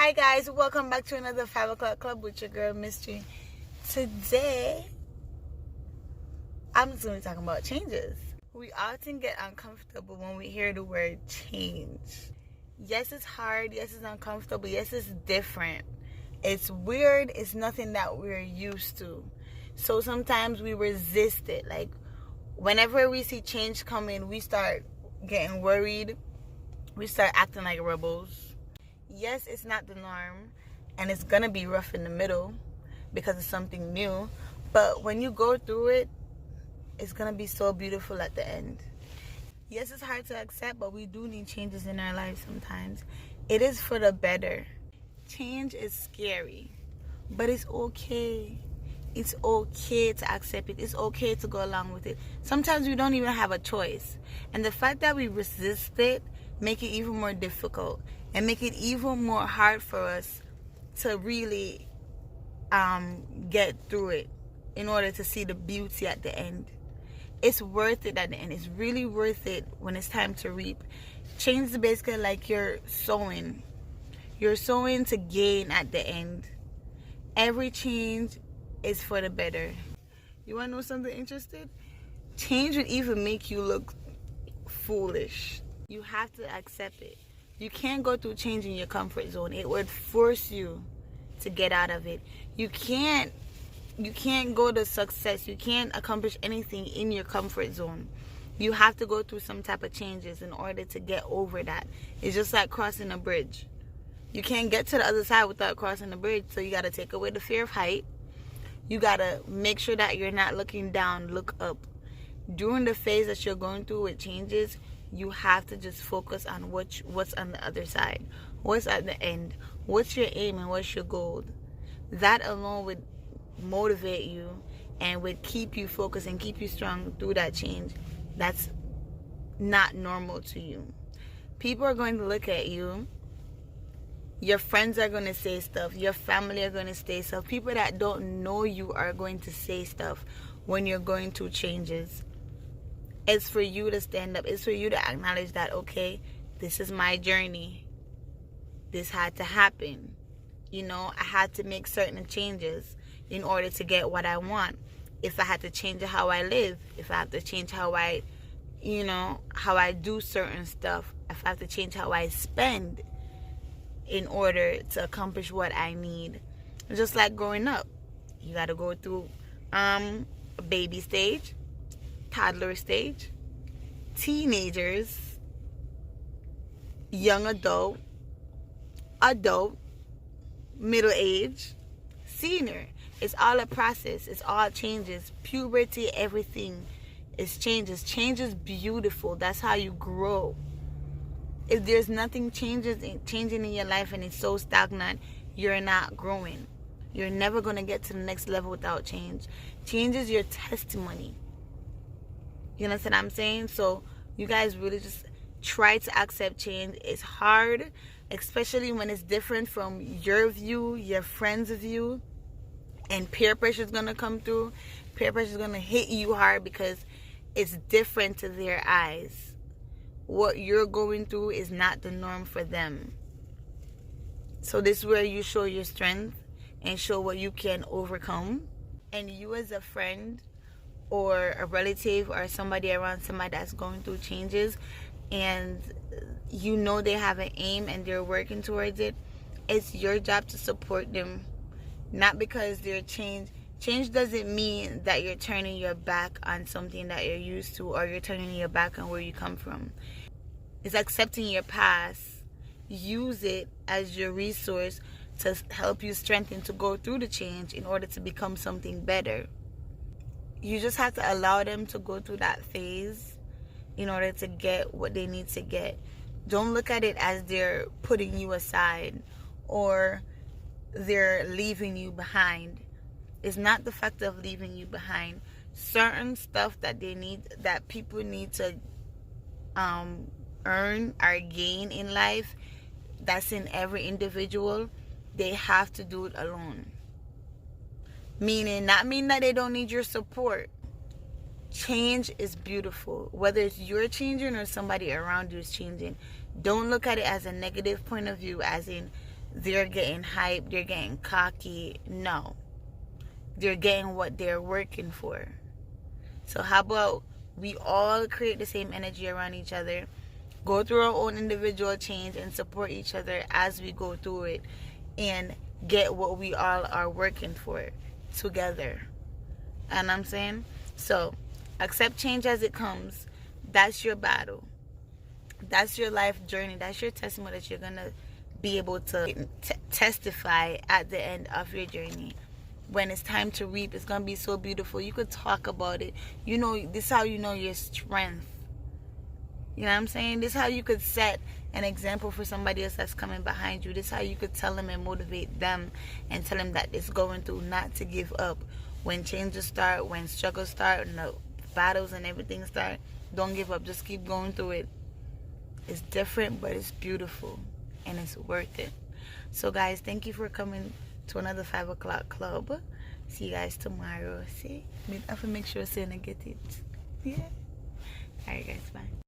Hi guys, welcome back to another 5 o'clock club with your girl Mystery. Today, I'm just going to be talking about changes. We often get uncomfortable when we hear the word change. Yes, it's hard. Yes, it's uncomfortable. Yes, it's different. It's weird. It's nothing that we're used to. So sometimes we resist it. Like, whenever we see change coming, we start getting worried. We start acting like rebels. Yes, it's not the norm, and it's gonna be rough in the middle because it's something new, but when you go through it, it's gonna be so beautiful at the end. Yes, it's hard to accept, but we do need changes in our lives sometimes. It is for the better. Change is scary, but it's okay. It's okay to accept it. It's okay to go along with it. Sometimes we don't even have a choice, and the fact that we resist it make it even more difficult and make it even more hard for us to really get through it in order to see the beauty at the end. It's worth it at the end. It's really worth it when it's time to reap. Change is basically like you're sowing. You're sowing to gain at the end. Every change is for the better. You want to know something interesting? Change would even make you look foolish. You have to accept it. You can't go through change in your comfort zone. It would force you to get out of it. You can't go to success. You can't accomplish anything in your comfort zone. You have to go through some type of changes in order to get over that. It's just like crossing a bridge. You can't get to the other side without crossing the bridge, so you got to take away the fear of height. You got to make sure that you're not looking down, look up. During the phase that you're going through with changes, you have to just focus on what's on the other side, what's at the end, what's your aim and what's your goal. That alone would motivate you and would keep you focused and keep you strong through that change. That's not normal to you. People are going to look at you. Your friends are going to say stuff. Your family are going to say stuff. People that don't know you are going to say stuff when you're going through changes. It's for you to stand up. It's for you to acknowledge that, okay, this is my journey. This had to happen. I had to make certain changes in order to get what I want. If I had to change how I live, if I have to change how I do certain stuff, if I have to change how I spend in order to accomplish what I need. Just like growing up. You got to go through a baby stage, toddler stage, teenagers, young adult, middle age, senior. It's all a process. It's all changes. Puberty, everything is changes. Change is beautiful. That's how you grow. If there's nothing changing in your life and it's so stagnant, you're not growing. You're never going to get to the next level without change. Change is your testimony. You understand what I'm saying? So you guys really just try to accept change. It's hard, especially when it's different from your view, your friend's view, and peer pressure is going to come through. Peer pressure is going to hit you hard because it's different to their eyes. What you're going through is not the norm for them. So this is where you show your strength and show what you can overcome. And you as a friend or a relative or somebody around somebody that's going through changes and they have an aim and they're working towards it, it's your job to support them. Not because they're changed. Change doesn't mean that you're turning your back on something that you're used to or you're turning your back on where you come from. It's accepting your past. Use it as your resource to help you strengthen to go through the change in order to become something better. You just have to allow them to go through that phase in order to get what they need to get. Don't look at it as they're putting you aside or they're leaving you behind. It's not the fact of leaving you behind. Certain stuff that people need to earn or gain in life, that's in every individual, they have to do it alone. Not mean that they don't need your support. Change is beautiful. Whether it's you're changing or somebody around you is changing. Don't look at it as a negative point of view, as in they're getting hyped, they're getting cocky. No. They're getting what they're working for. So how about we all create the same energy around each other, go through our own individual change, and support each other as we go through it, and get what we all are working for together. And I'm saying, so accept change as it comes. That's your battle. That's your life journey. That's your testimony that you're gonna be able to testify at the end of your journey. When it's time to reap, it's gonna be so beautiful. You could talk about it. You know, this is how you know your strength. You know what I'm saying? This is how you could set an example for somebody else that's coming behind you. This is how you could tell them and motivate them and tell them that it's going through, not to give up. When changes start, when struggles start, and the battles and everything start, don't give up. Just keep going through it. It's different, but it's beautiful, and it's worth it. So guys, thank you for coming to another 5 o'clock club. See you guys tomorrow. See? I have to make sure Santa get it. Yeah. Alright guys, bye.